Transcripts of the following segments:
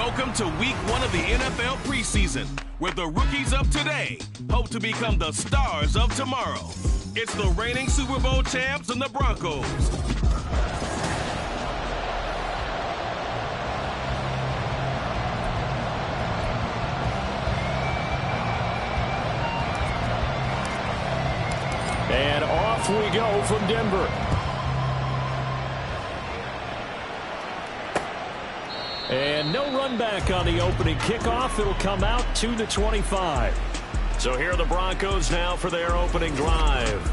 Welcome to week 1 of the NFL preseason, where the rookies of today hope to become the stars of tomorrow. It's the reigning Super Bowl champs and the Broncos. And off we go from Denver. And no run back on the opening kickoff. It'll come out to the 25. So here are the Broncos now for their opening drive.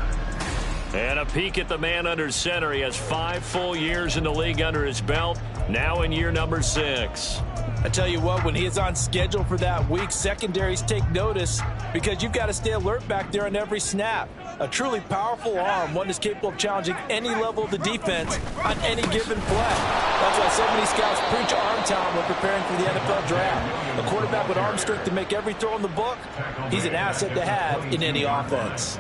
And a peek at the man under center. He has 5 full years in the league under his belt, now in year number 6. I tell you what, when he is on schedule for that week, secondaries take notice because you've got to stay alert back there on every snap. A truly powerful arm, one that's capable of challenging any level of the defense on any given play. That's why so many scouts preach arm talent when preparing for the NFL draft. A quarterback with arm strength to make every throw in the book, he's an asset to have in any offense.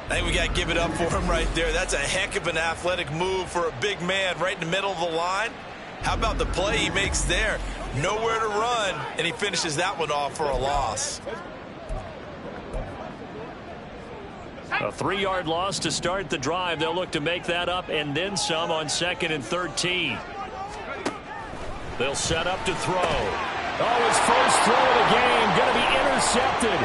I think we got to give it up for him right there. That's a heck of an athletic move for a big man right in the middle of the line. How about the play he makes there? Nowhere to run, and he finishes that one off for a loss. A 3-yard loss to start the drive. They'll look to make that up and then some on 2nd and 13. They'll set up to throw. Oh, his first throw of the game going to be intercepted.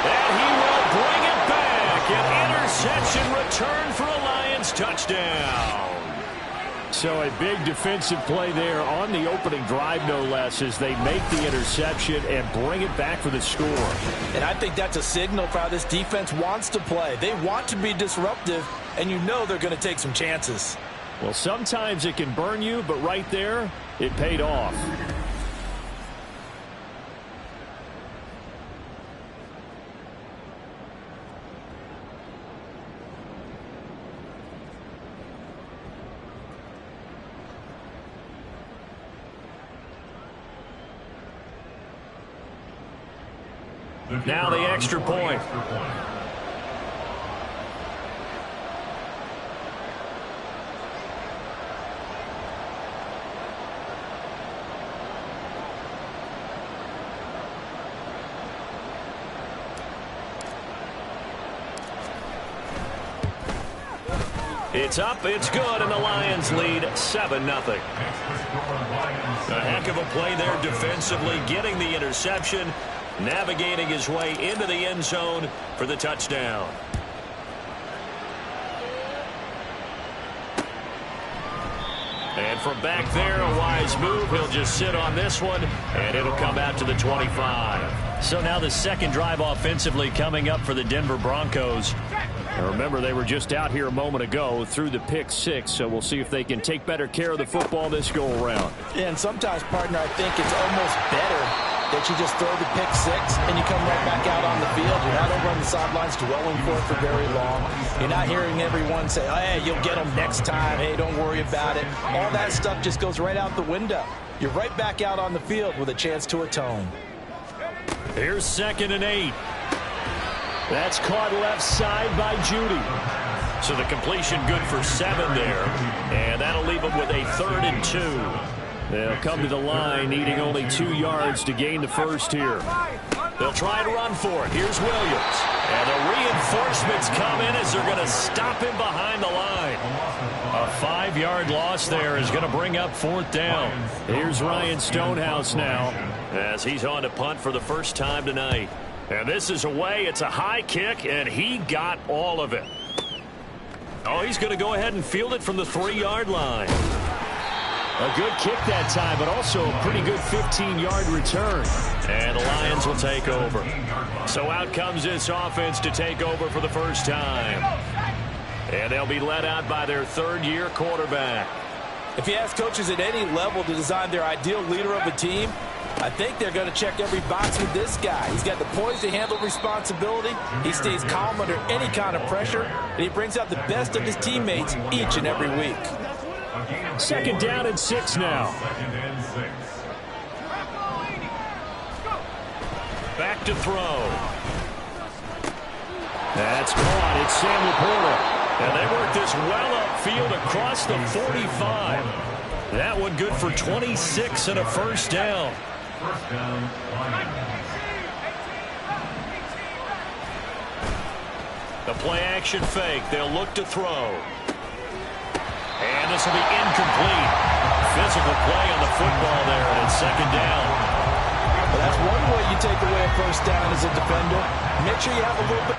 And he will bring it back. An interception return for a Lions touchdown. So a big defensive play there on the opening drive, no less, as they make the interception and bring it back for the score. And I think that's a signal for how this defense wants to play. They want to be disruptive, and you know they're going to take some chances. Well, sometimes it can burn you, but right there, it paid off. Now the extra point. It's up, it's good, and the Lions lead 7-0. A heck of a play there defensively, getting the interception, navigating his way into the end zone for the touchdown. And from back there, a wise move. He'll just sit on this one, and it'll come out to the 25. So now the second drive offensively coming up for the Denver Broncos. And remember, they were just out here a moment ago through the pick 6, so we'll see if they can take better care of the football this go-around. Yeah, and sometimes, partner, I think it's almost better that you just throw the pick 6 and you come right back out on the field. You're not over on the sidelines dwelling for very long. You're not hearing everyone say, oh, hey, you'll get them next time. Hey, don't worry about it. All that stuff just goes right out the window. You're right back out on the field with a chance to atone. Here's 2nd and 8. That's caught left side by Judy. So the completion good for 7 there. And that'll leave them with a 3rd and 2. They'll come to the line needing only 2 yards to gain the first here. They'll try and run for it. Here's Williams. And the reinforcements come in as they're going to stop him behind the line. A 5-yard loss there is going to bring up 4th down. Here's Ryan Stonehouse now as he's on to punt for the first time tonight. And this is away. It's a high kick, and he got all of it. Oh, he's going to go ahead and field it from the 3-yard line. A good kick that time, but also a pretty good 15-yard return. And the Lions will take over. So out comes this offense to take over for the first time. And they'll be led out by their 3rd-year quarterback. If you ask coaches at any level to design their ideal leader of a team, I think they're going to check every box with this guy. He's got the poise to handle responsibility. He stays calm under any kind of pressure, and he brings out the best of his teammates each and every week. 2nd down and 6 now. Back to throw. That's caught. It's Sam Laporta. And they work this well upfield across the 45. That one good for 26 and a first down. The play-action fake. They'll look to throw. And this will be incomplete. Physical play on the football there, and it's second down. Well, that's one way you take away a first down as a defender. Make sure you have a little bit.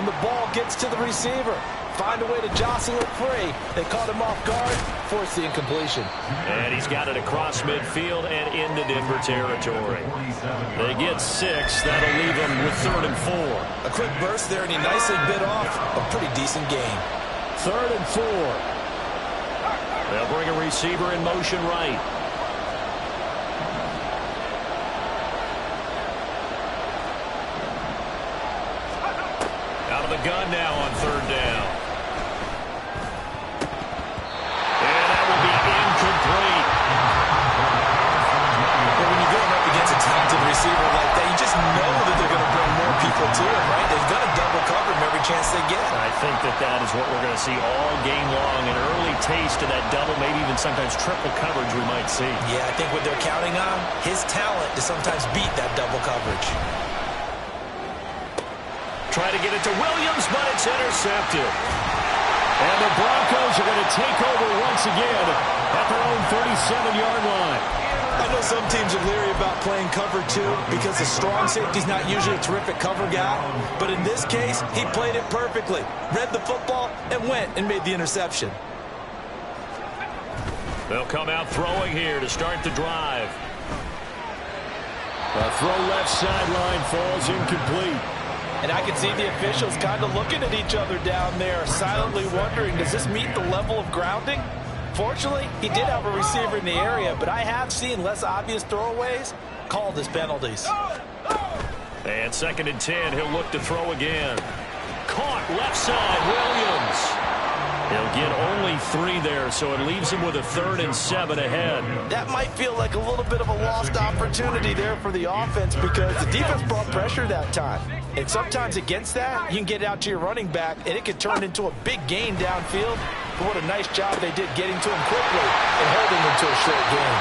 when the ball gets to the receiver. Find a way to jostle it free. They caught him off guard, forced the incompletion. And he's got it across midfield and into Denver territory. They get 6. That'll leave them with 3rd and 4. A quick burst there, and he nicely bit off a pretty decent gain. 3rd and 4. They'll bring a receiver in motion right. Out of the gun now on 3rd down. And that will be incomplete. But when you go up against a talented receiver like that, you just know that they're going to bring more people to him, right? They're going to double cover him every chance they get. I think that is what we're going to see all game long. An early taste of that double, maybe even sometimes triple coverage we might see. Yeah, I think what they're counting on, his talent to sometimes beat that double coverage. Try to get it to Williams, but it's intercepted. And the Broncos are going to take over once again at their own 37-yard line. I know some teams are leery about playing cover 2 because the strong safety's not usually a terrific cover guy. But in this case, he played it perfectly. Read the football and went and made the interception. They'll come out throwing here to start the drive. The throw left sideline falls incomplete. And I can see the officials kind of looking at each other down there, silently wondering, does this meet the level of grounding? Fortunately, he did have a receiver in the area, but I have seen less obvious throwaways called as penalties. And 2nd and 10, he'll look to throw again. Caught left side, Williams. He'll get only 3 there, so it leaves him with a 3rd and 7 ahead. That might feel like a little bit of a lost opportunity there for the offense because the defense brought pressure that time. And sometimes against that, you can get out to your running back, and it could turn into a big gain downfield. But what a nice job they did getting to him quickly and holding him to a short gain.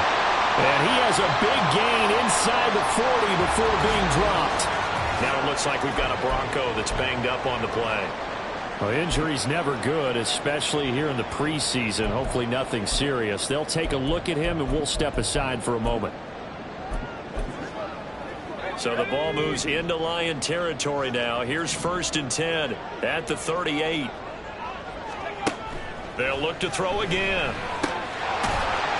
And he has a big gain inside the 40 before being dropped. Now it looks like we've got a Bronco that's banged up on the play. Well, injury's never good, especially here in the preseason. Hopefully nothing serious. They'll take a look at him, and we'll step aside for a moment. So the ball moves into Lion territory now. Here's 1st and 10 at the 38. They'll look to throw again.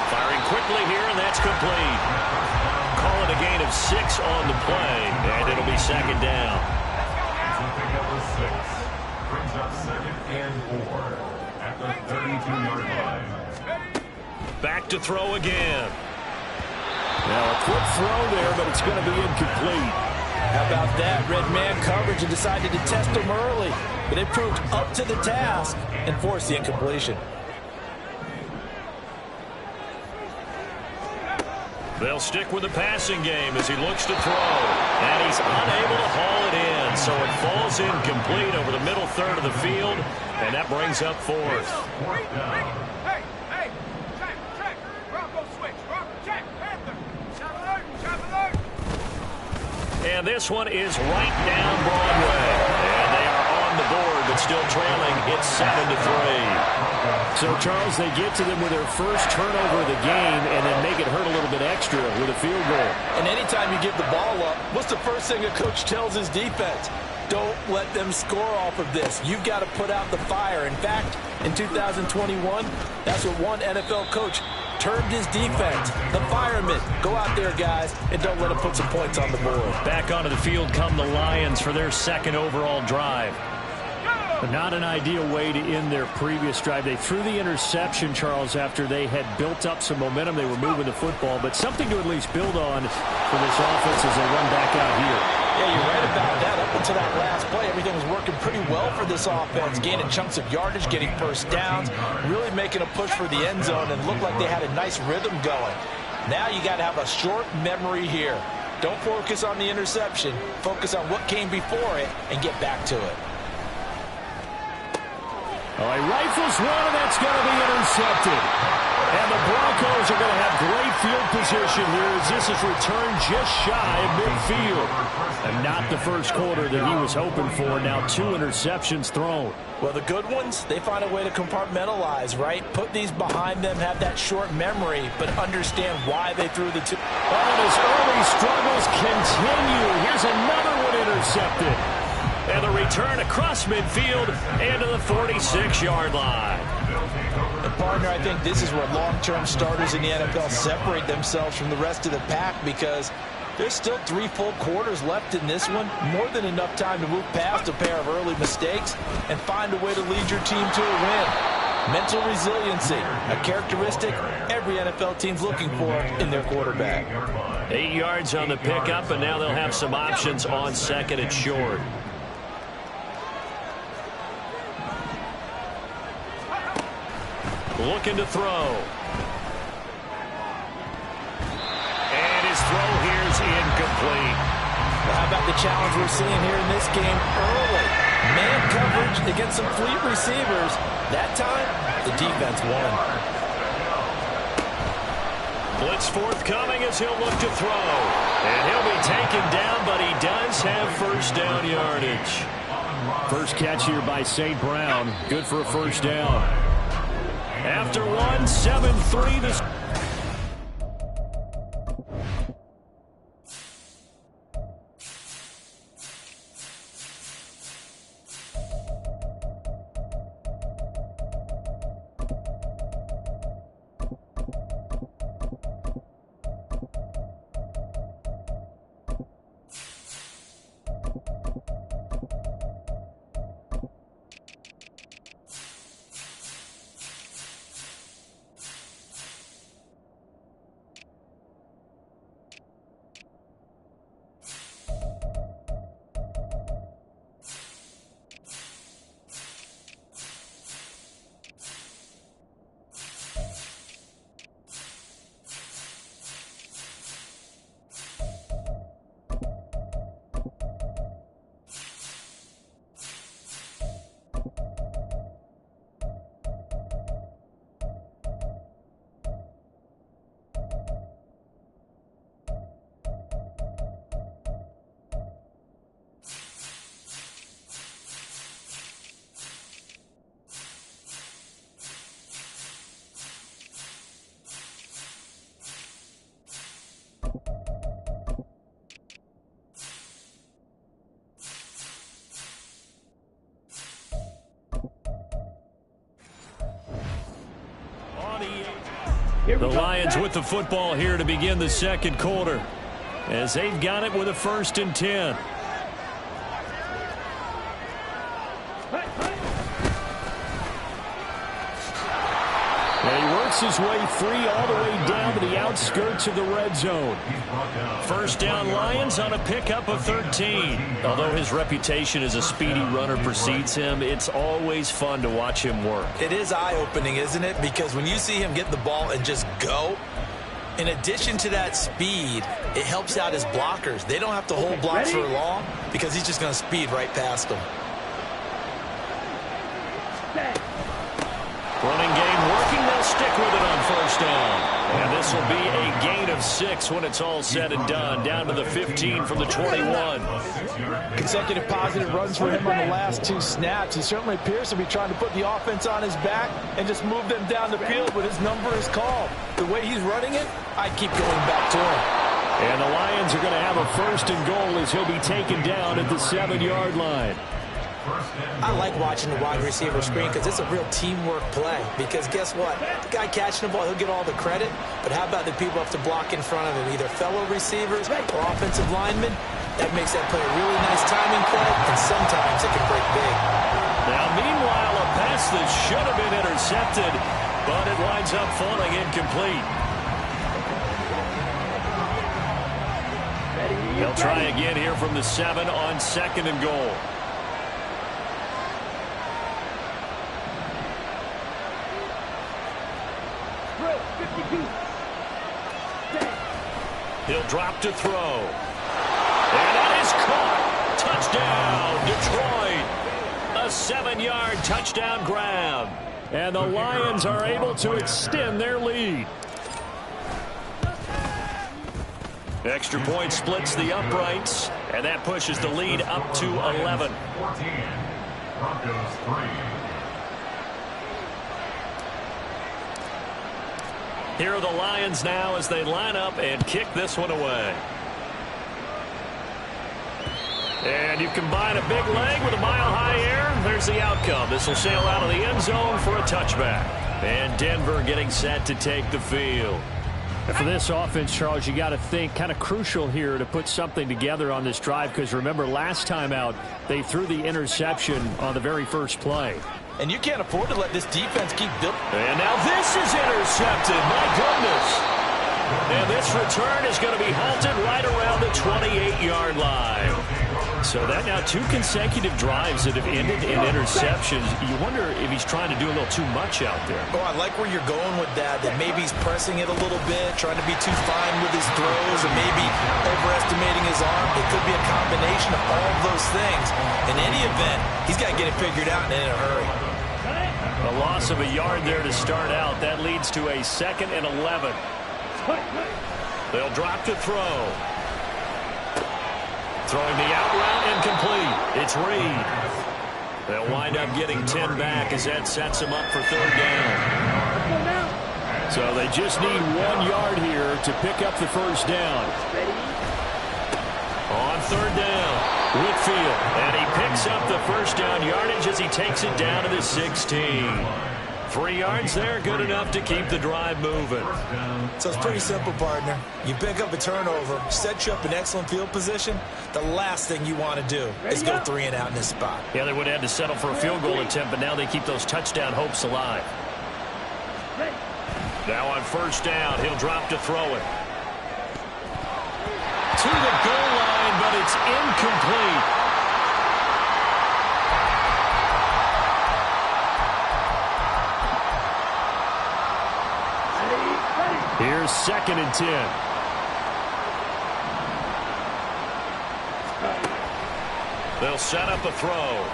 Firing quickly here, and that's complete. Call it a gain of 6 on the play, and it'll be 2nd down. Brings up 2nd and 4 at the 32-yard line. Back to throw again. Now a quick throw there, but it's going to be incomplete. How about that? Red man coverage and decided to test him early. But it proved up to the task and forced the incompletion. They'll stick with the passing game as he looks to throw. And he's unable to haul it in. So it falls incomplete over the middle third of the field. And that brings up 4th. And this one is right down Broadway. And they are on the board, but still trailing. It's 7-3. So, Charles, they get to them with their first turnover of the game and then make it hurt a little bit extra with a field goal. And anytime you give the ball up, what's the first thing a coach tells his defense? Don't let them score off of this. You've got to put out the fire. In fact, in 2021, that's what one NFL coach termed his defense, the firemen. Go out there, guys, and don't let them put some points on the board. Back onto the field come the Lions for their 2nd overall drive. But not an ideal way to end their previous drive. They threw the interception, Charles, after they had built up some momentum. They were moving the football, but something to at least build on for this offense as they run back out here. Yeah, you're right about that. Up until that last play, everything was working pretty well for this offense, gaining chunks of yardage, getting first downs, really making a push for the end zone, and looked like they had a nice rhythm going. Now you got to have a short memory here. Don't focus on the interception. Focus on what came before it and get back to it. All right, rifles one, and that's going to be intercepted. And the Broncos are going to have great field position here as this is returned just shy of midfield. And not the first quarter that he was hoping for. Now 2 interceptions thrown. Well, the good ones, they find a way to compartmentalize, right? Put these behind them, have that short memory, but understand why they threw the 2. And his early struggles continue. Here's another one intercepted. And the return across midfield and to the 46-yard line. And partner, I think this is where long-term starters in the NFL separate themselves from the rest of the pack, because there's still 3 full quarters left in this one. More than enough time to move past a pair of early mistakes and find a way to lead your team to a win. Mental resiliency, a characteristic every NFL team's looking for in their quarterback. 8 yards on the pickup, and now they'll have some options on second and short. Looking to throw. And his throw here is incomplete. Well, how about the challenge we're seeing here in this game early? Man coverage against some fleet receivers. That time, the defense won. Blitz forthcoming as he'll look to throw. And he'll be taken down, but he does have first down yardage. First catch here by St. Brown. Good for a first down. After 1, 7-3 this. The Lions with the football here to begin the second quarter, as they've got it with a 1st and 10. And he works his way free all the way down to the outskirts of the red zone. First down Lions on a pickup of 13. Although his reputation as a speedy runner precedes him, it's always fun to watch him work. It is eye-opening, isn't it? Because when you see him get the ball and just go, in addition to that speed, it helps out his blockers. They don't have to hold blocks for long because he's just going to speed right past them. Running game working, they'll stick with it on first down. And this will be a gain of 6 when it's all said and done. Down to the 15 from the 21. Consecutive positive runs for him on the last 2 snaps. He certainly appears to be trying to put the offense on his back and just move them down the field, but his number is called. The way he's running it, I keep going back to him. And the Lions are going to have a 1st and goal as he'll be taken down at the 7-yard line. I like watching the wide receiver screen because it's a real teamwork play. Because guess what? The guy catching the ball, he'll get all the credit. But how about the people who have to block in front of him, either fellow receivers or offensive linemen? That makes that play a really nice timing play, and sometimes it can break big. Now, meanwhile, a pass that should have been intercepted, but it winds up falling incomplete. They'll try again here from the 7 on 2nd and goal. He'll drop to throw. And it is caught. Touchdown, Detroit. A 7-yard touchdown grab. And the Lions are able to extend their lead. Extra point splits the uprights, and that pushes the lead up to 11. 14. Broncos 3. Here are the Lions now as they line up and kick this one away. And you combine a big leg with a mile-high air, there's the outcome. This will sail out of the end zone for a touchback. And Denver getting set to take the field. And for this offense, Charles, you got to think kind of crucial here to put something together on this drive, because remember last time out they threw the interception on the very first play. And you can't afford to let this defense keep building. And now this is intercepted. My goodness. And this return is going to be halted right around the 28-yard line. So that now 2 consecutive drives that have ended in interceptions. You wonder if he's trying to do a little too much out there. Oh, I like where you're going with that maybe he's pressing it a little bit, trying to be too fine with his throws, or maybe overestimating his arm. It could be a combination of all of those things. In any event, he's got to get it figured out and in a hurry. A loss of a yard there to start out. That leads to a 2nd and 11. They'll drop to throw. Throwing the out route incomplete. It's Reed. They'll wind up getting 10 back as that sets them up for 3rd down. So they just need 1 yard here to pick up the first down. On 3rd down, Whitfield. And he picks up the first down yardage as he takes it down to the 16. 3 yards there, good enough to keep the drive moving. So it's pretty simple, partner. You pick up a turnover, set you up in excellent field position. The last thing you want to do is go 3 and out in this spot. Yeah, they would have had to settle for a field goal attempt, but now they keep those touchdown hopes alive. Now on 1st down, he'll drop to throw it. To the goal line, but it's incomplete. Here's 2nd and 10. They'll set up a throw.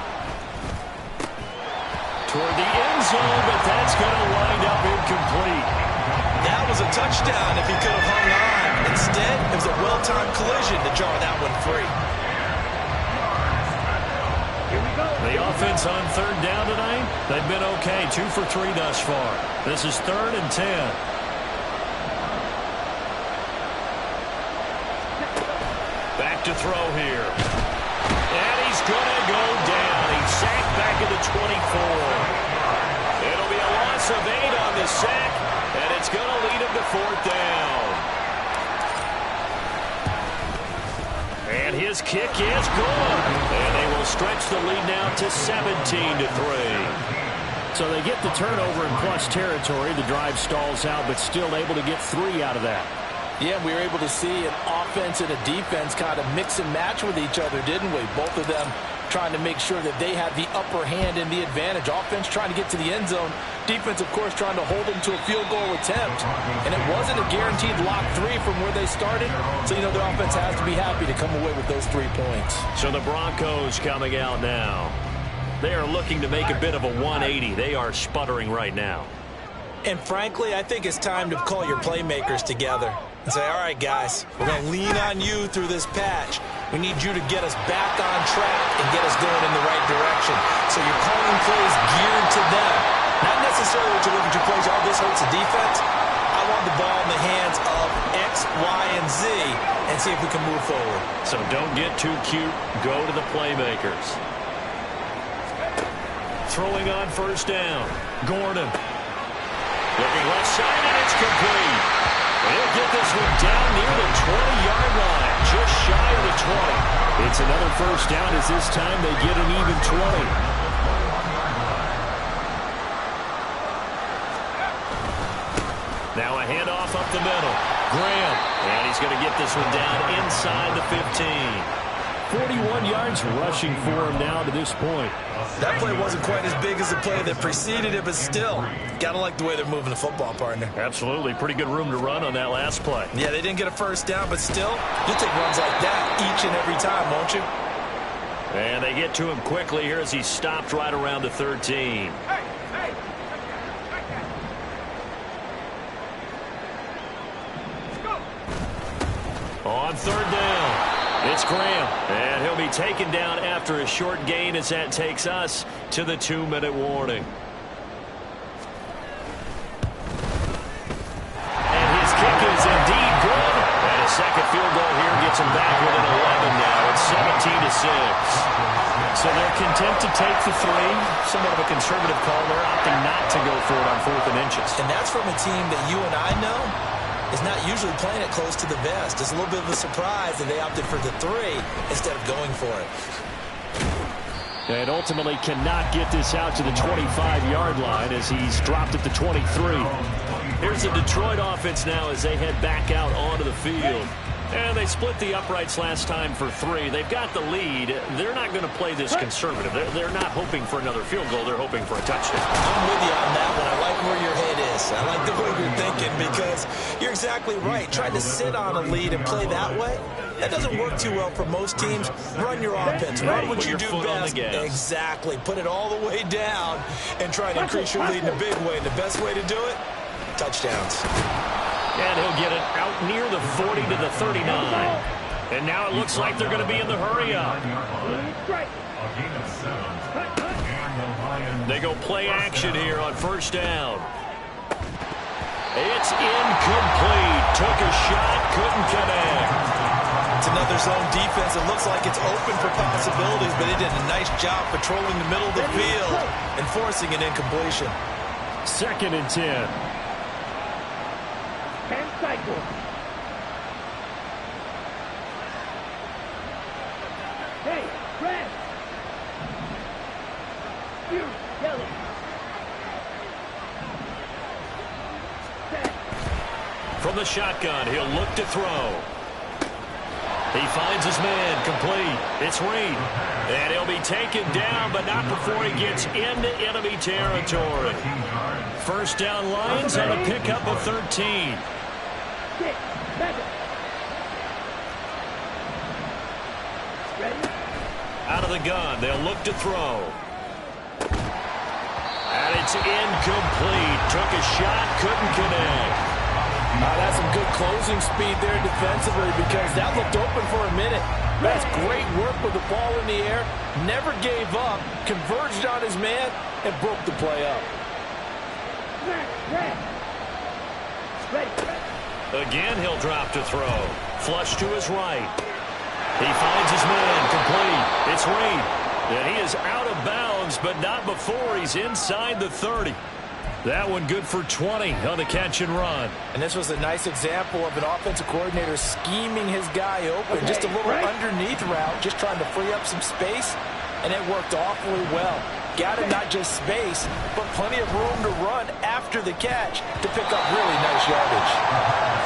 Toward the end zone, but that's going to wind up incomplete. That was a touchdown if he could have hung on. Instead, it was a well-timed collision to draw that one free. The offense on 3rd down tonight, they've been okay. 2 for 3 thus far. This is 3rd and 10. Back to throw here. And he's going to go down. He's sacked back at the 24. It'll be a loss of 8 on the sack, and it's going to lead him to 4th down. And his kick is good. And they will stretch the lead now to 17-3. So they get the turnover in plus territory. The drive stalls out, but still able to get 3 out of that. Yeah, we were able to see an offense and a defense kind of mix and match with each other, didn't we? Both of them trying to make sure that they had the upper hand and the advantage. Offense trying to get to the end zone. Defense, of course, trying to hold them to a field goal attempt. And it wasn't a guaranteed lock 3 from where they started. So, you know, the offense has to be happy to come away with those 3 points. So the Broncos coming out now. They are looking to make a bit of a 180. They are sputtering right now. And frankly, I think it's time to call your playmakers together and say, all right, guys, we're going to lean on you through this patch. We need you to get us back on track and get us going in the right direction. So you're calling plays geared to them. Not necessarily what you look at your plays, oh, this hurts the defense. I want the ball in the hands of X, Y, and Z and see if we can move forward. So don't get too cute. Go to the playmakers. Throwing on 1st down. Gordon. Looking left side, and it's complete. He'll get this one down near the 20-yard line, just shy of the 20. It's another 1st down as this time they get an even 20. Now a handoff up the middle. Graham, and he's going to get this one down inside the 15. 41 yards rushing for him now to this point. That play wasn't quite as big as the play that preceded it, but still, got to like the way they're moving the football, partner. Absolutely. Pretty good room to run on that last play. Yeah, they didn't get a 1st down, but still, you'll take runs like that each and every time, won't you? And they get to him quickly here as he stopped right around the 13. On 3rd down. It's Graham, and he'll be taken down after a short gain as that takes us to the 2-minute warning. And his kick is indeed good, and a second field goal here gets them back within 11 now. It's 17-6. So they're content to take the three. Somewhat of a conservative call. They're opting not to go for it on 4th and inches. And that's from a team that you and I know is not usually playing it close to the vest. It's a little bit of a surprise that they opted for the 3 instead of going for it. And ultimately cannot get this out to the 25-yard line as he's dropped at the 23. Here's the Detroit offense now as they head back out onto the field. And they split the uprights last time for 3. They've got the lead. They're not going to play this conservative. They're not hoping for another field goal. They're hoping for a touchdown. I'm with you on that one. I like where your head is. I like the way you're thinking because you're exactly right. Trying to sit on a lead and play that way, that doesn't work too well for most teams. Run your offense. Run what you do best. Exactly. Put it all the way down and try to increase your lead in a big way. And the best way to do it, touchdowns. And he'll get it out near the 40 to the 39. And now it looks like they're going to be in the hurry-up. They go play action here on 1st down. It's incomplete. Took a shot, couldn't connect. It's another zone defense. It looks like it's open for possibilities, but they did a nice job patrolling the middle of the field and forcing an incompletion. 2nd and 10. Hey, Preszn! You, yellow. From the shotgun, he'll look to throw. He finds his man, complete. It's Reed. And he'll be taken down, but not before he gets into enemy territory. 1st down Lions on a pickup of 13. Out of the gun, they'll look to throw. And it's incomplete. Took a shot, couldn't connect. That's some good closing speed there defensively because that looked open for a minute. That's great work with the ball in the air. Never gave up, converged on his man, and broke the play up. Again, he'll drop to throw. Flush to his right. He finds his man, complete. It's Reed. And he is out of bounds, but not before he's inside the 30. That one good for 20 on the catch and run. And this was a nice example of an offensive coordinator scheming his guy open. Just a little underneath route, just trying to free up some space, and it worked awfully well. Got him not just space, but plenty of room to run after the catch to pick up really nice yardage.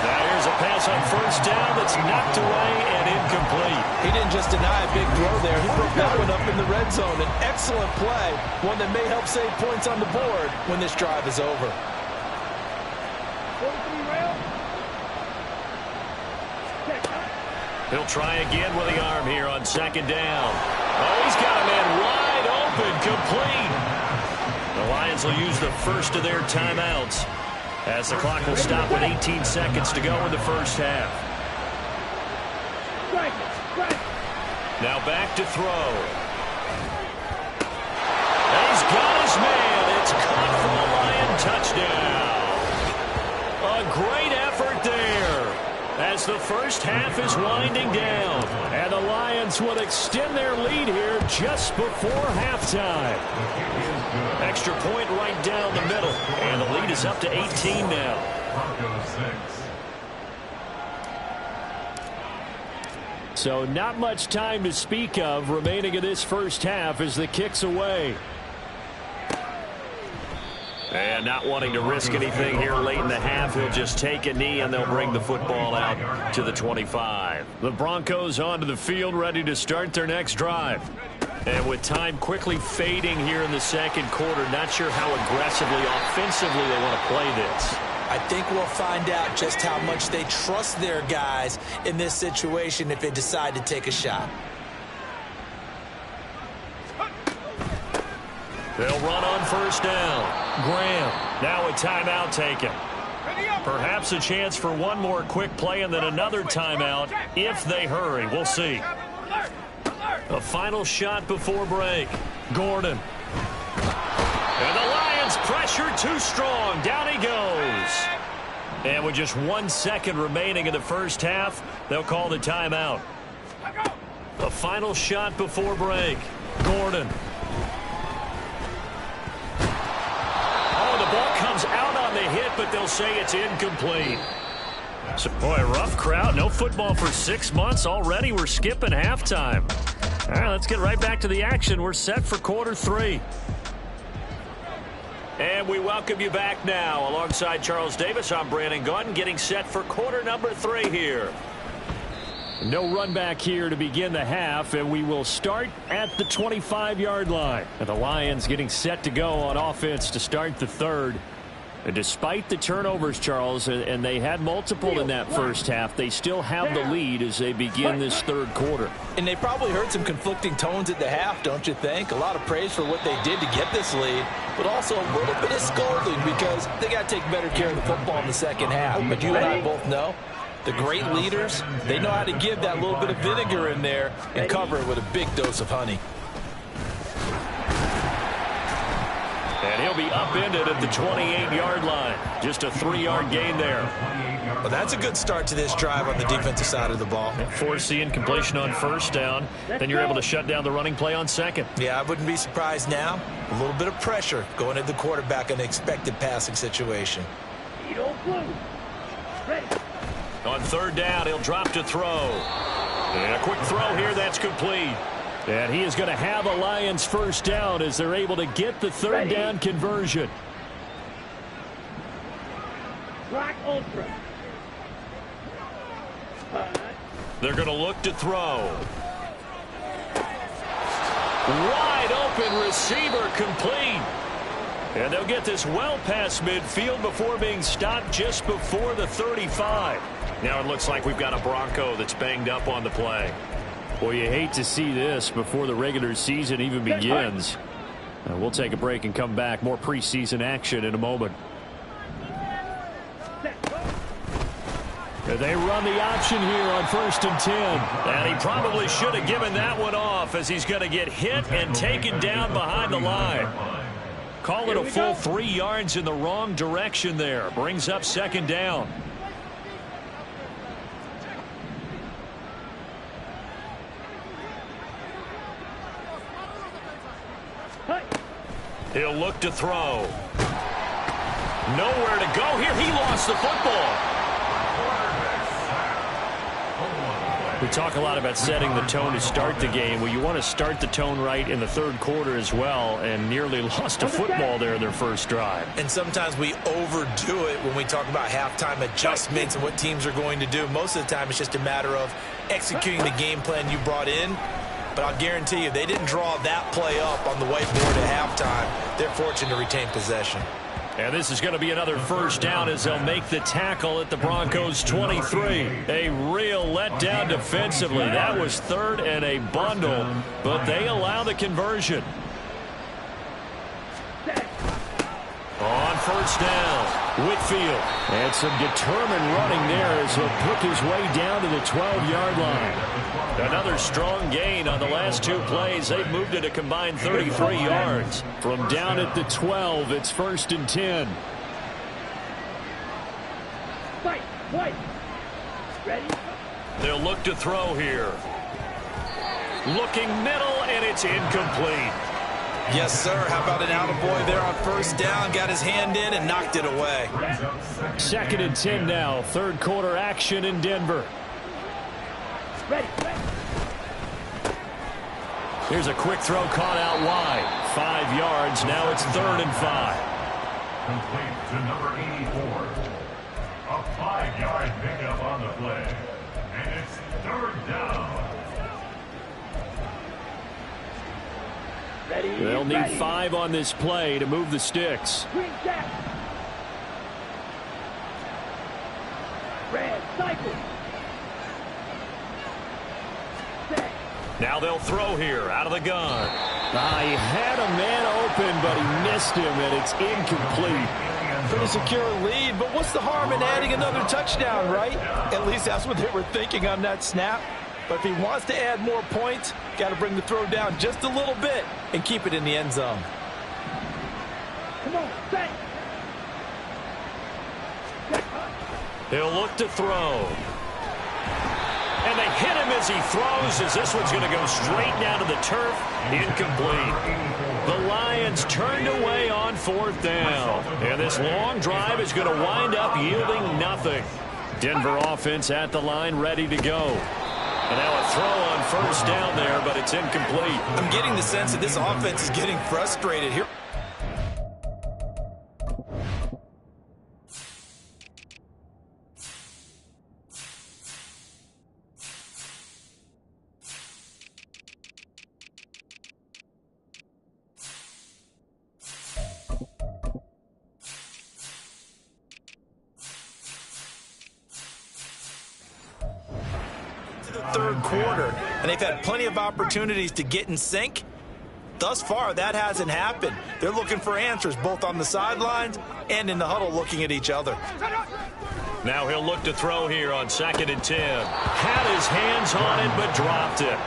Now here's a pass on 1st down that's knocked away and incomplete. He didn't just deny a big throw there. He broke that one up in the red zone. An excellent play, one that may help save points on the board when this drive is over. He'll try again with the arm here on 2nd down. Oh, he's got a man wide open, complete. The Lions will use the first of their timeouts as the clock will stop with 18 seconds to go in the 1st half. Now back to throw. And he's got his man. It's caught for a Lion touchdown. A great effort there as the 1st half is winding down. And the Lions will extend their lead here just before halftime. Extra point right down the middle. And the lead is up to 18 now. So not much time to speak of remaining in this 1st half as the kick's away. And not wanting to risk anything here late in the half, he'll just take a knee and they'll bring the football out to the 25. The Broncos onto the field ready to start their next drive. And with time quickly fading here in the 2nd quarter, not sure how aggressively, offensively they want to play this. I think we'll find out just how much they trust their guys in this situation if they decide to take a shot. They'll run on 1st down. Graham, now a timeout taken. Perhaps a chance for one more quick play and then another timeout if they hurry. We'll see. A final shot before break. Gordon. And the Lions pressure too strong. Down he goes. And with just 1 second remaining in the first half, they'll call the timeout. A final shot before break. Gordon. Oh, the ball comes out on the hit, but they'll say it's incomplete. So, boy, rough crowd. No football for 6 months already. We're skipping halftime. All right, let's get right back to the action. We're set for quarter 3. And we welcome you back now. Alongside Charles Davis, I'm Brandon Gaudin, getting set for quarter number 3 here. No run back here to begin the half, and we will start at the 25-yard line. And the Lions getting set to go on offense to start the third. And despite the turnovers, Charles, and they had multiple in that first half, they still have the lead as they begin this third quarter. And they probably heard some conflicting tones at the half, don't you think? A lot of praise for what they did to get this lead, but also a little bit of scolding because they got to take better care of the football in the second half. But you and I both know the great leaders, they know how to give that little bit of vinegar in there and cover it with a big dose of honey. And he'll be upended at the 28-yard line. Just a 3-yard gain there. Well, that's a good start to this drive on the defensive side of the ball. Forcing incompletion on first down. Then you're able to shut down the running play on second. Yeah, I wouldn't be surprised now. A little bit of pressure going at the quarterback in an expected passing situation. On third down, he'll drop to throw. And a quick throw here, that's complete. And he is going to have a Lions first down as they're able to get the third down conversion. Black Ultra. They're going to look to throw. Wide open receiver complete. And they'll get this well past midfield before being stopped just before the 35. Now it looks like we've got a Bronco that's banged up on the play. Well, you hate to see this before the regular season even begins. We'll take a break and come back. More preseason action in a moment. And they run the option here on 1st and 10. And he probably should have given that one off as he's going to get hit and taken down behind the line. Call it a full 3 yards in the wrong direction there. Brings up second down. He'll look to throw. Nowhere to go here. He lost the football. We talk a lot about setting the tone to start the game. Well, you want to start the tone right in the third quarter as well, and nearly lost a football there in their first drive. And sometimes we overdo it when we talk about halftime adjustments and what teams are going to do. Most of the time it's just a matter of executing the game plan you brought in. But I'll guarantee you, they didn't draw that play up on the whiteboard at halftime. They're fortunate to retain possession. And this is going to be another first down as they'll make the tackle at the Broncos' 23. A real letdown defensively. That was third and a bundle, but they allow the conversion. On first down, Whitfield. And some determined running there as he'll pick his way down to the 12-yard line. Another strong gain on the last 2 plays. They've moved it a combined 33 yards. From down at the 12, it's 1st and 10. Fight. Ready? They'll look to throw here. Looking middle, and it's incomplete. Yes, sir. How about an attaboy there on first down? Got his hand in and knocked it away. 2nd and 10 now. Third quarter action in Denver. Ready. Here's a quick throw caught out wide. 5 yards. Now it's 3rd and 5. Complete to number 84. A 5-yard pickup on the play. And it's 3rd down. They'll need 5 on this play to move the sticks. Green jack. Red cycle. Now they'll throw here out of the gun. He had a man open, but he missed him, and it's incomplete. Pretty secure lead, but what's the harm in adding another touchdown, right? At least that's what they were thinking on that snap. But if he wants to add more points, got to bring the throw down just a little bit and keep it in the end zone. Come on, set. He'll look to throw. And they hit him as he throws, as this one's going to go straight down to the turf. Incomplete. The Lions turned away on 4th down. And this long drive is going to wind up yielding nothing. Denver offense at the line, ready to go. And now a throw on 1st down there, but it's incomplete. I'm getting the sense that this offense is getting frustrated here. Third quarter, and they've had plenty of opportunities to get in sync. Thus far, that hasn't happened. They're looking for answers both on the sidelines and in the huddle looking at each other. Now he'll look to throw here on 2nd and 10. Had his hands on it, but dropped it.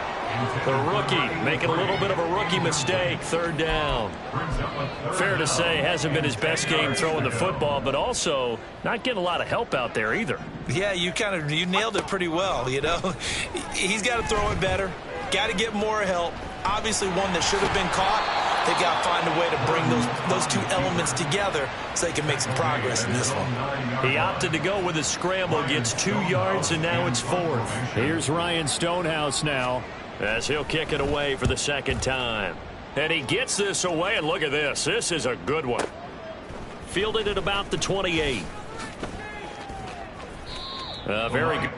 The rookie making a little bit of a rookie mistake, 3rd down. Fair to say, hasn't been his best game throwing the football, but also not getting a lot of help out there either. Yeah, you nailed it pretty well, you know. He's got to throw it better, got to get more help. Obviously one that should have been caught. They've got to find a way to bring those two elements together so they can make some progress in this one. He opted to go with a scramble, gets 2 yards, and now it's 4th. Here's Ryan Stonehouse now, as he'll kick it away for the 2nd time. And he gets this away, and look at this. This is a good one. Fielded at about the 28. Very good.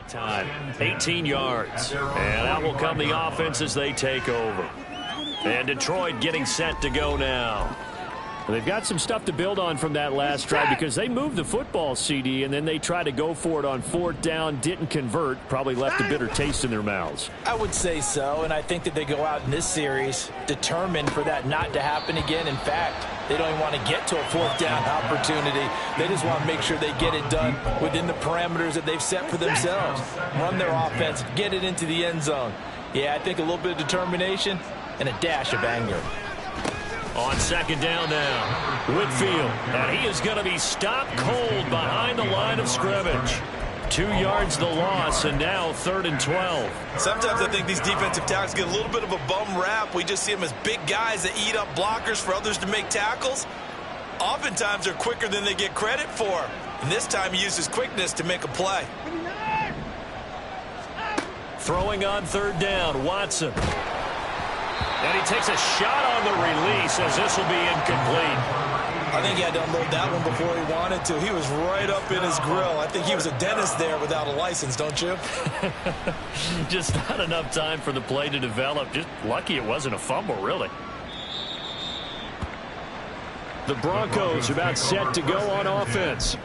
Time, 18 yards. And out will come the offense as they take over. And Detroit getting set to go now. They've got some stuff to build on from that last drive because they moved the football, CD, and then they tried to go for it on 4th down, didn't convert, probably left a bitter taste in their mouths. I would say so, and I think that they go out in this series determined for that not to happen again. In fact, they don't even want to get to a 4th down opportunity. They just want to make sure they get it done within the parameters that they've set for themselves. Run their offense, get it into the end zone. Yeah, I think a little bit of determination and a dash of anger. On 2nd down now, Whitfield, and he is going to be stopped cold behind the line of scrimmage. 2 yards the loss, and now 3rd and 12. Sometimes I think these defensive tackles get a little bit of a bum rap. We just see them as big guys that eat up blockers for others to make tackles. Oftentimes they're quicker than they get credit for. And this time he uses quickness to make a play. Throwing on 3rd down, Watson. And he takes a shot on the release as this will be incomplete. I think he had to unload that one before he wanted to. He was right up in his grill. I think he was a dentist there without a license, don't you? Just not enough time for the play to develop. Just lucky it wasn't a fumble, really. The Broncos about set to go on offense.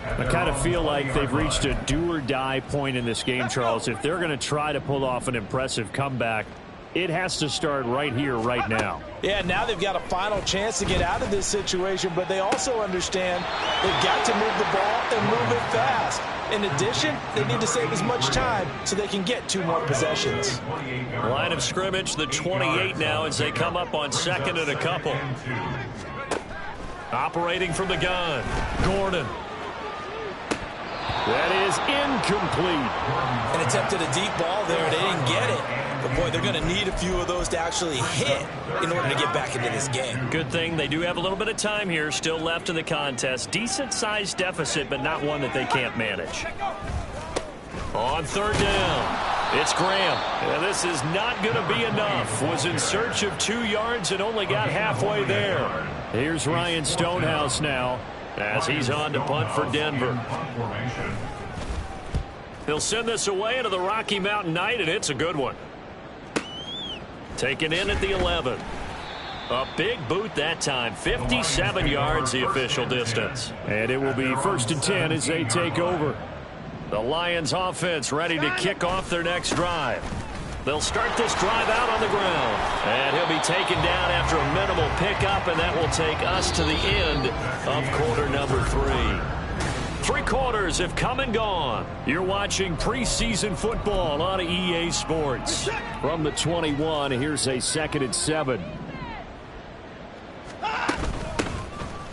I kind of feel like they've reached a do-or-die point in this game, Charles. If they're going to try to pull off an impressive comeback, it has to start right here, right now. Yeah, now they've got a final chance to get out of this situation, but they also understand they've got to move the ball and move it fast. In addition, they need to save as much time so they can get 2 more possessions. Line of scrimmage, the 28 now as they come up on 2nd and a couple. Operating from the gun, Gordon. That is incomplete. And attempted a deep ball there. They didn't get it. But, boy, they're going to need a few of those to actually hit in order to get back into this game. Good thing they do have a little bit of time here still left in the contest. Decent-sized deficit, but not one that they can't manage. On 3rd down, it's Graham. And this is not going to be enough. Was in search of 2 yards and only got halfway there. Here's Ryan Stonehouse now, as he's on to punt for Denver. He'll send this away into the Rocky Mountain Night, and it's a good one. Taken in at the 11. A big boot that time. 57 yards the official distance. And it will be 1st and 10 as they take over. The Lions offense ready to kick off their next drive. They'll start this drive out on the ground. And he'll be taken down after a minimal pickup, and that will take us to the end of quarter number 3. 3 quarters have come and gone. You're watching preseason football on EA Sports. From the 21, here's a 2nd and 7.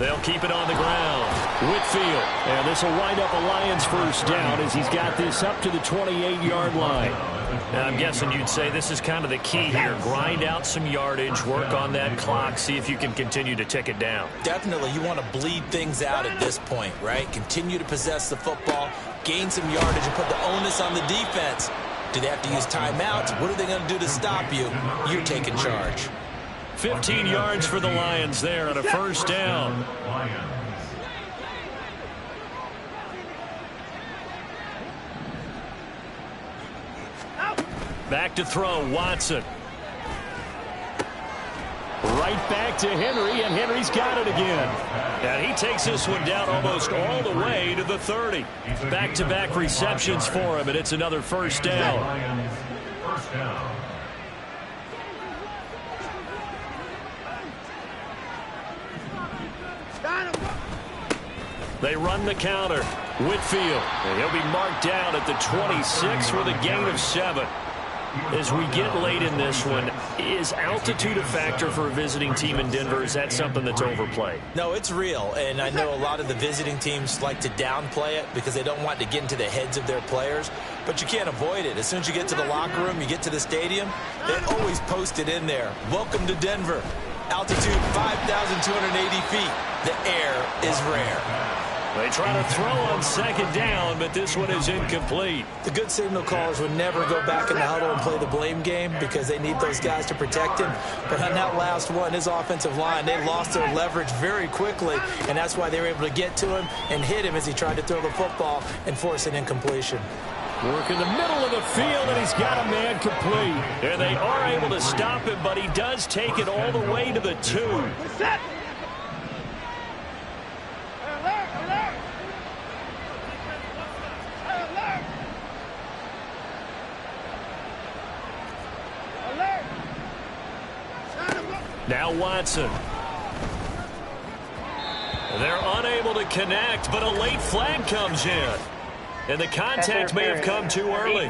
They'll keep it on the ground. Whitfield. And this will wind up a Lions first down as he's got this up to the 28-yard line. And I'm guessing you'd say this is kind of the key here. Grind out some yardage, work on that clock, see if you can continue to tick it down. Definitely, you want to bleed things out at this point, right? Continue to possess the football, gain some yardage, and put the onus on the defense. Do they have to use timeouts? What are they going to do to stop you? You're taking charge. 15 yards for the Lions there on a first down. Back to throw, Watson. Right back to Henry, and Henry's got it again. And he takes this one down almost all the way to the 30. Back-to-back receptions for him, and it's another first down. First down. They run the counter. Whitfield, and he'll be marked down at the 26 with a gain of 7. As we get late in this one, is altitude a factor for a visiting team in Denver? Is that something that's overplayed? No, it's real, and I know a lot of the visiting teams like to downplay it because they don't want to get into the heads of their players, but you can't avoid it. As soon as you get to the locker room, you get to the stadium, they always post it in there. Welcome to Denver. Altitude 5,280 feet. The air is rare. They try to throw on second down, but this one is incomplete. The good signal callers would never go back in the huddle and play the blame game because they need those guys to protect him. But on that last one, his offensive line, they lost their leverage very quickly, and that's why they were able to get to him and hit him as he tried to throw the football and force an incompletion. Work in the middle of the field, and he's got a man complete. And they are able to stop him, but he does take it all the way to the 2. Now Watson. They're unable to connect, but a late flag comes in. And the contact may have come too early.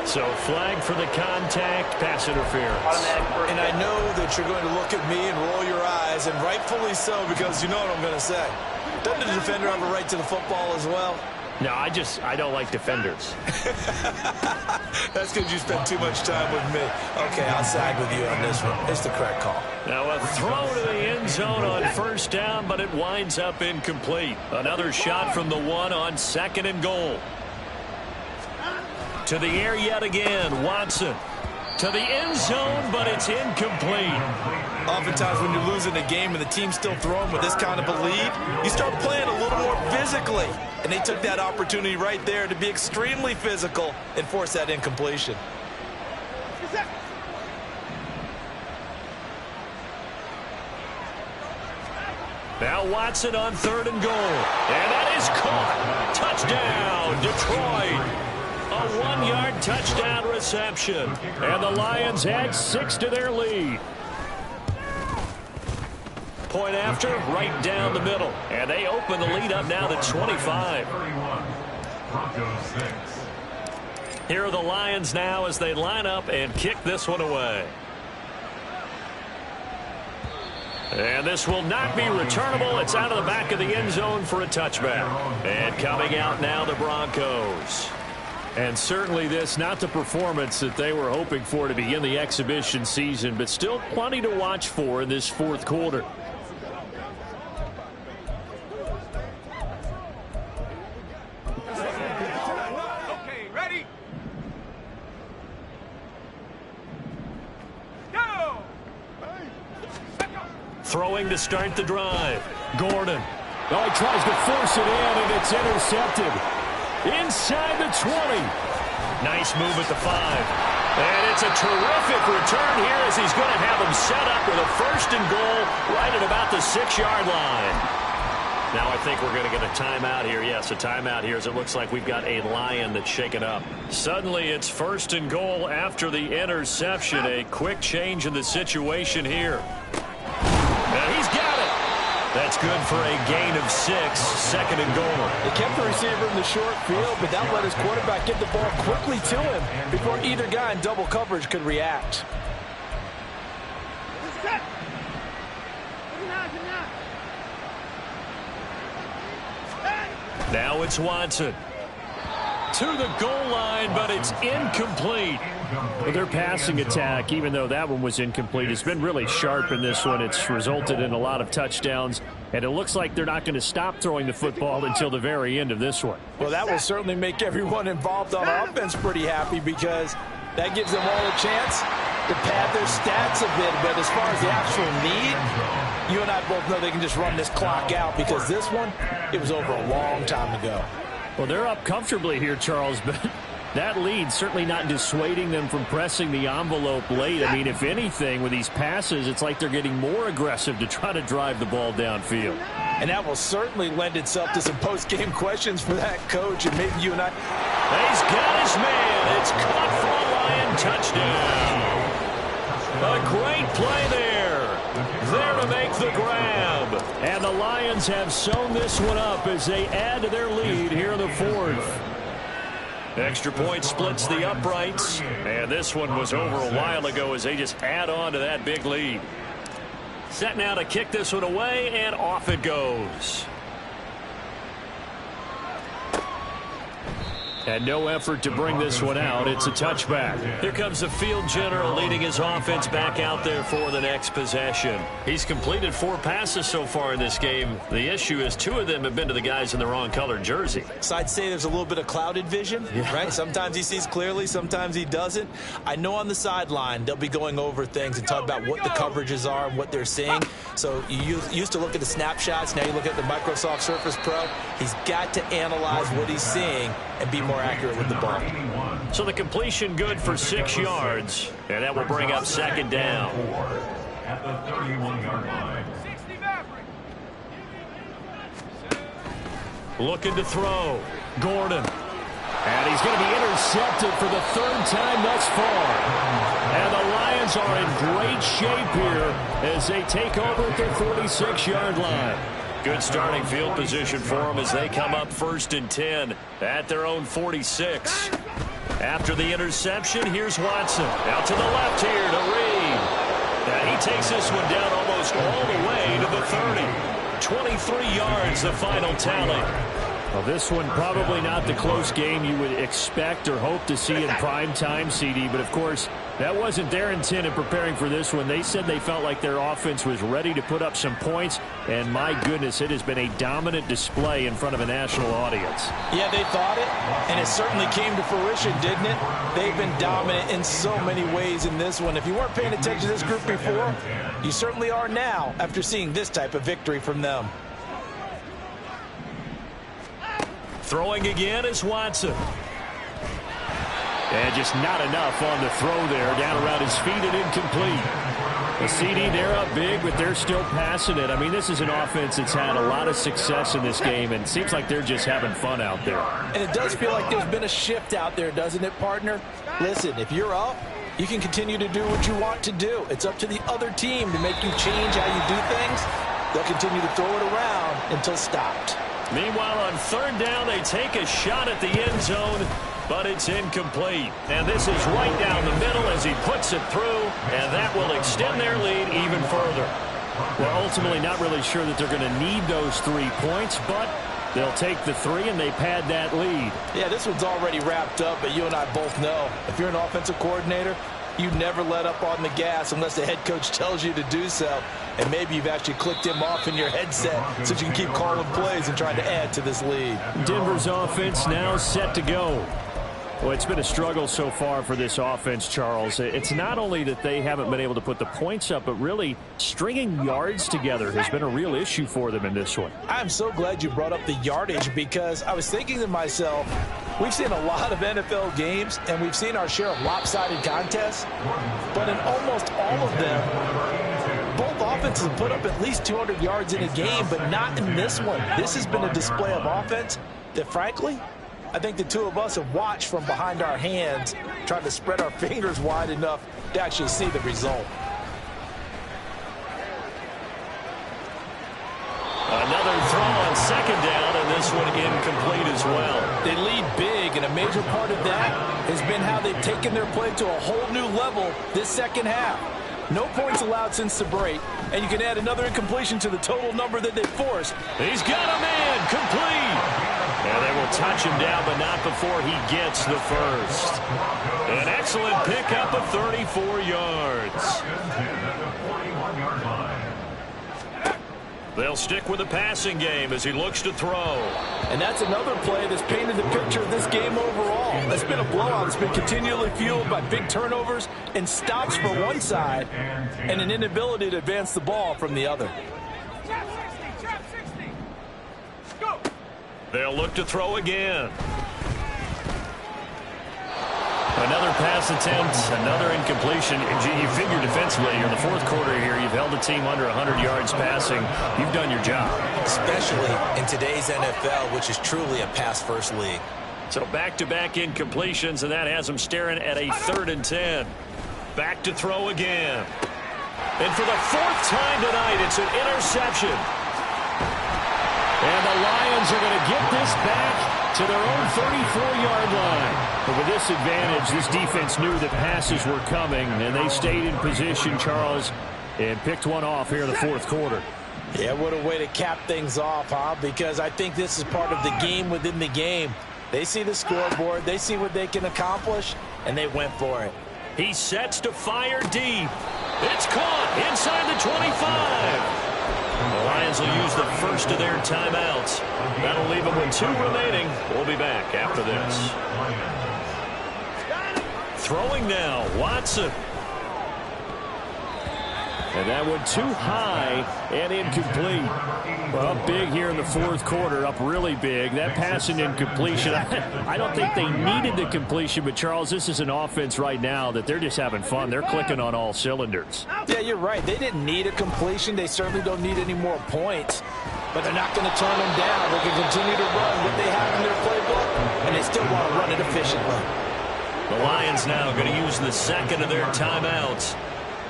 So flag for the contact, pass interference. And I know that you're going to look at me and roll your eyes, and rightfully so, because you know what I'm going to say. Doesn't the defender have a right to the football as well? No, I don't like defenders. That's because you spend too much time with me. Okay, I'll side with you on this one. It's the correct call. Now a throw to the end zone on first down, but it winds up incomplete. Another shot from the 1 on 2nd and goal. To the air yet again, Watson. To the end zone, but it's incomplete. Oftentimes when you're losing a game and the team's still throwing with this kind of a lead, you start playing a little more physically. And they took that opportunity right there to be extremely physical and force that incompletion. Now Watson on 3rd and goal. And that is caught. Touchdown, Detroit. A 1-yard touchdown reception. And the Lions add 6 to their lead. Point after, right down the middle. And they open the lead up now to 25. Here are the Lions now as they line up and kick this one away. And this will not be returnable. It's out of the back of the end zone for a touchback. And coming out now, the Broncos. And certainly this, not the performance that they were hoping for to begin the exhibition season, but still plenty to watch for in this 4th quarter. Okay, ready? Go! Throwing to start the drive. Gordon. Oh, he tries to force it in, and it's intercepted. Inside the 20. Nice move at the 5. And it's a terrific return here as he's going to have him set up with a 1st and goal right at about the 6-yard line. Now I think we're going to get a timeout here. Yes, a timeout here as it looks like we've got a Lion that's shaken up. Suddenly it's 1st and goal after the interception. A quick change in the situation here. And he's got it. That's good for a gain of 6, 2nd and goal. They kept the receiver in the short field, but that let his quarterback get the ball quickly to him before either guy in double coverage could react. Now it's Watson. To the goal line, but it's incomplete. Well, their passing attack, even though that one was incomplete, has been really sharp in this one. It's resulted in a lot of touchdowns, and it looks like they're not going to stop throwing the football until the very end of this one. Well, that will certainly make everyone involved on offense pretty happy, because that gives them all a chance to pad their stats a bit. But as far as the actual need, you and I both know they can just run this clock out, because this one, it was over a long time ago. Well, they're up comfortably here, Charles, but that lead certainly not dissuading them from pressing the envelope late. I mean, if anything, with these passes, it's like they're getting more aggressive to try to drive the ball downfield. And that will certainly lend itself to some post-game questions for that coach, and maybe you and I. He's got his man. It's caught for a Lion touchdown. A great play there. There to make the grab. And the Lions have sewn this one up as they add to their lead here in the fourth. Extra point splits the uprights. And this one was over a while ago as they just add on to that big lead. Set now to kick this one away, and off it goes. And no effort to bring this one out. It's a touchback. Here comes the field general leading his offense back out there for the next possession. He's completed 4 passes so far in this game. The issue is 2 of them have been to the guys in the wrong colored jersey. So I'd say there's a little bit of clouded vision, right? Sometimes he sees clearly, sometimes he doesn't. I know on the sideline they'll be going over things and talk about what the coverages are and what they're seeing. So you used to look at the snapshots. Now you look at the Microsoft Surface Pro. He's got to analyze what he's seeing and be more accurate with the ball. So the completion good for 6 yards, and that will bring up second down. At the 31-yard line. Looking to throw. Gordon. And he's going to be intercepted for the 3rd time thus far. And the Lions are in great shape here as they take over at their 46-yard line. Good starting field position for them as they come up 1st and 10 at their own 46. After the interception, here's Watson. Out to the left here to Reed. Now he takes this one down almost all the way to the 30. 23 yards, the final tally. Well, this one probably not the close game you would expect or hope to see in prime time, CD. But, of course, that wasn't their intent in preparing for this one. They said they felt like their offense was ready to put up some points. And, my goodness, it has been a dominant display in front of a national audience. Yeah, they thought it, and it certainly came to fruition, didn't it? They've been dominant in so many ways in this one. If you weren't paying attention to this group before, you certainly are now after seeing this type of victory from them. Throwing again is Watson. And just not enough on the throw there. Down around his feet and incomplete. The CD, they're up big, but they're still passing it. I mean, this is an offense that's had a lot of success in this game, and it seems like they're just having fun out there. And it does feel like there's been a shift out there, doesn't it, partner? Listen, if you're up, you can continue to do what you want to do. It's up to the other team to make you change how you do things. They'll continue to throw it around until stopped. Meanwhile, on 3rd down, they take a shot at the end zone, but it's incomplete. And this is right down the middle as he puts it through, and that will extend their lead even further. Well, ultimately not really sure that they're going to need those 3 points, but they'll take the 3 and they pad that lead. Yeah, this one's already wrapped up, but you and I both know if you're an offensive coordinator, you never let up on the gas unless the head coach tells you to do so. And maybe you've actually clicked him off in your headset so you can keep calling plays and trying to add to this lead. Denver's offense now set to go. Well, it's been a struggle so far for this offense, Charles. It's not only that they haven't been able to put the points up, but really stringing yards together has been a real issue for them in this one. I'm so glad you brought up the yardage, because I was thinking to myself, we've seen a lot of NFL games, and we've seen our share of lopsided contests, but in almost all of them, both offenses put up at least 200 yards in a game, but not in this one. This has been a display of offense that, frankly, I think the two of us have watched from behind our hands, trying to spread our fingers wide enough to actually see the result. Another throw on 2nd down, and this one incomplete as well. They lead big, and a major part of that has been how they've taken their play to a whole new level this second half. No points allowed since the break, and you can add another incompletion to the total number that they forced. He's got a man, complete. And they will touch him down, but not before he gets the first. An excellent pickup of 34 yards. They'll stick with the passing game as he looks to throw. And that's another play that's painted the picture of this game overall. That's been a blowout. It's been continually fueled by big turnovers and stops for one side and an inability to advance the ball from the other. Trap 60. Go. They'll look to throw again. Another pass attempt, another incompletion. Gee, you figure defensively in the fourth quarter here, you've held the team under 100 yards passing. You've done your job. Especially in today's NFL, which is truly a pass-first league. So back-to-back incompletions, and that has them staring at a 3rd and 10. Back to throw again. And for the 4th time tonight, it's an interception. And the Lions are going to get this back to their own 34-yard line. But with this advantage, this defense knew that passes were coming, and they stayed in position, Charles, and picked one off here in the fourth quarter. Yeah, what a way to cap things off, huh? Because I think this is part of the game within the game. They see the scoreboard, they see what they can accomplish, and they went for it. He sets to fire deep. It's caught inside the 25. The Lions will use the first of their timeouts. That'll leave them with 2 remaining. We'll be back after this. Throwing now, Watson. And that one too high and incomplete. Well, big here in the fourth quarter, up really big. That pass and incompletion, I don't think they needed the completion, but Charles, this is an offense right now that they're just having fun. They're clicking on all cylinders. Yeah, you're right. They didn't need a completion. They certainly don't need any more points, but they're not going to turn them down. They can continue to run what they have in their playbook, and they still want to run it efficiently. The Lions now going to use the second of their timeouts.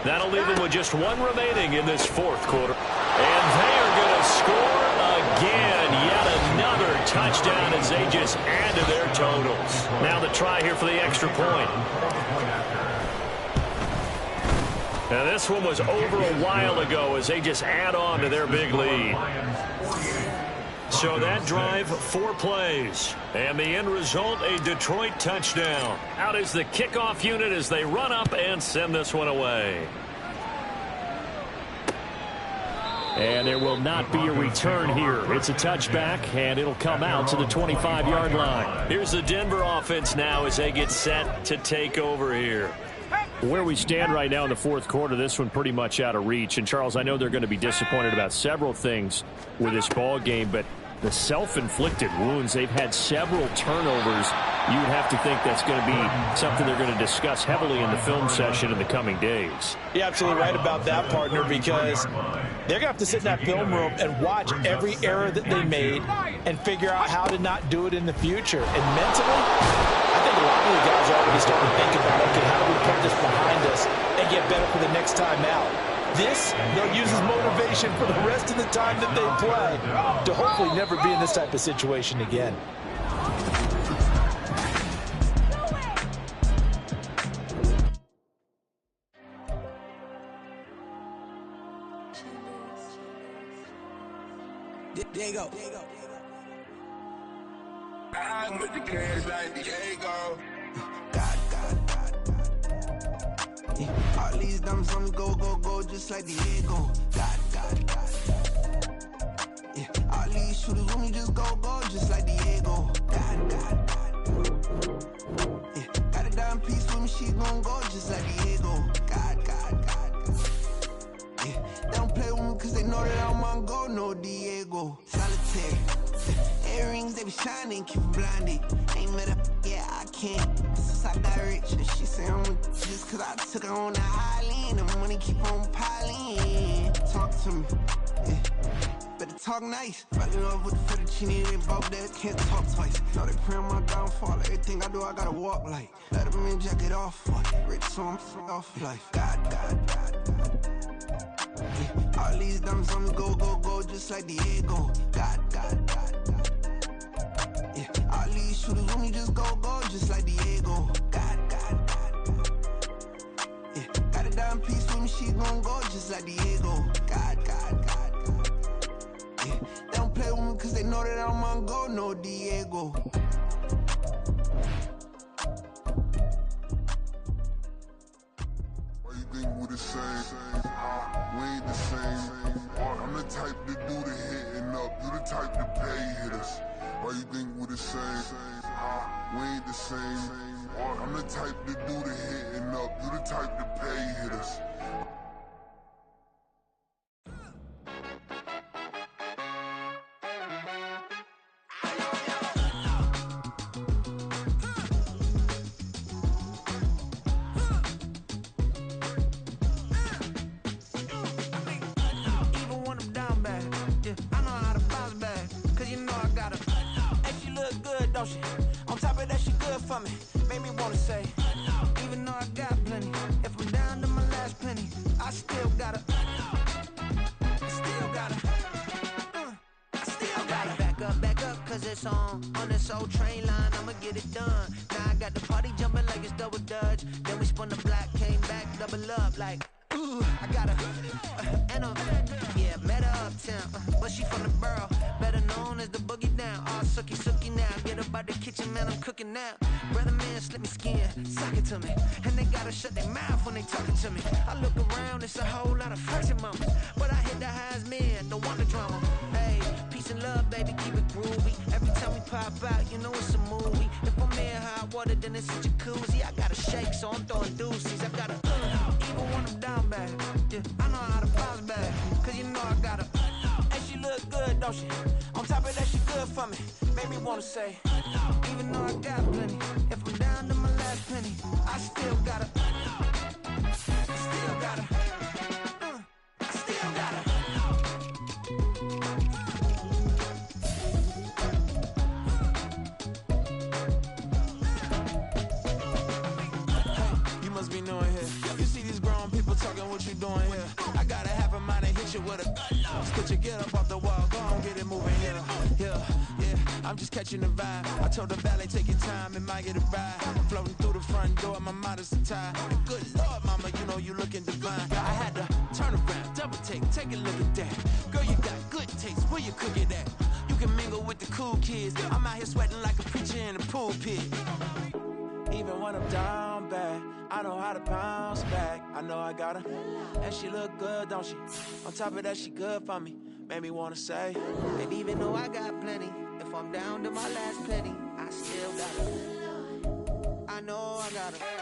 That'll leave them with just 1 remaining in this fourth quarter. And they are going to score again. Yet another touchdown as they just add to their totals. Now the try here for the extra point. Now this one was over a while ago as they just add on to their big lead. So that drive, 4 plays. And the end result, a Detroit touchdown. Out is the kickoff unit as they run up and send this one away. And there will not be a return here. It's a touchback, and it'll come out to the 25-yard line. Here's the Denver offense now as they get set to take over here. Where we stand right now in the fourth quarter, this one pretty much out of reach. And, Charles, I know they're going to be disappointed about several things with this ball game, but the self-inflicted wounds, they've had several turnovers. You would have to think that's going to be something they're going to discuss heavily in the film session in the coming days. You're absolutely right about that, partner, because they're going to have to sit in that film room and watch every error that they made and figure out how to not do it in the future. And mentally, I think a lot of the guys are already starting to think about, okay, how do we put this behind us and get better for the next time out? This, they'll use as motivation for the rest of the time that they play to hopefully never be in this type of situation again. Diego. I'm with the cash like Diego. God. Yeah. All these diamonds on me go, just like Diego. God. Yeah. All these shooters on me just go, just like Diego. God. Yeah. Got a dime piece with me, she gon' go just like Diego. God. Yeah. They don't play with me cause they know that I'm on go, no Diego. Solitary. Earrings, they be shining, keep blinded. Ain't met up, yeah, I can't. Since I got rich, and she say I'm just cause I took her on the island. The money keep on piling. Talk to me, yeah. Better talk nice. Falling in love with the fettuccine, they both that can't talk twice. Know they pray on my downfall. Everything I do, I gotta walk like. Let them in, jacket off. Rich, so I'm off life. God. Yeah. All these diamonds on me go, just like Diego. God. Yeah. All these shooters on me just go, just like Diego. God. Yeah. Got a dime piece with me, she just like Diego. God. Yeah. They don't play with me cause they know that I'm on go, no Diego. Why you think we the same? We ain't the same. I'm the type to do the hitting up, you the type to pay hitters. Why you think we the same? We ain't the same. I'm the type to do the hitting up, you the type to pay hitters. On top of that, she good for me. Made me wanna say, even though I got plenty, if I'm down to my last penny, I still gotta back up, cause it's on this old train line, I'ma get it done. Now I got the party jumping like it's double dutch. Then we spun the block, came back, double up like, ooh, I got her, and yeah, met her uptown, but she from the borough, better known as the boogie down. All sookie now, get up out the kitchen, man, I'm cooking now. Brother man, slip me skin, suck it to me, and they gotta shut their mouth when they talking to me. I look around, it's a whole lot of flirting mamas, but I hit the highs, man, don't want the drama. Hey, peace and love, baby, keep it groovy. Every time we pop out, you know it's a movie. If I'm in hot water, then it's a jacuzzi. I gotta shake, so I'm throwing deuces. I gotta even when I'm down bad, yeah, I know how to bounce back, cause you know I gotta. And she look good, don't she? On top of that, she good for me. Made me wanna say, even though I got plenty, if I'm down to my last penny, I still gotta. Be knowing here. You see these grown people talking, what you doing here? I gotta have a mind to hit you with a spit you, get up off the wall, go on, get it moving here. Yeah, I'm just catching the vibe. I told the valet, take your time, it might get a ride. Floating through the front door, my mind is a tie. And good Lord, mama, you know you looking divine. I had to turn around, double take a look at that. Girl, you got good taste, where you cook it at? You can mingle with the cool kids. I'm out here sweating like a preacher in a pulpit. Even when I'm down bad, I know how to bounce back. I know I got her, and she look good, don't she? On top of that, she good for me. Made me wanna say, and even though I got plenty, if I'm down to my last penny, I still got her. I know I got her.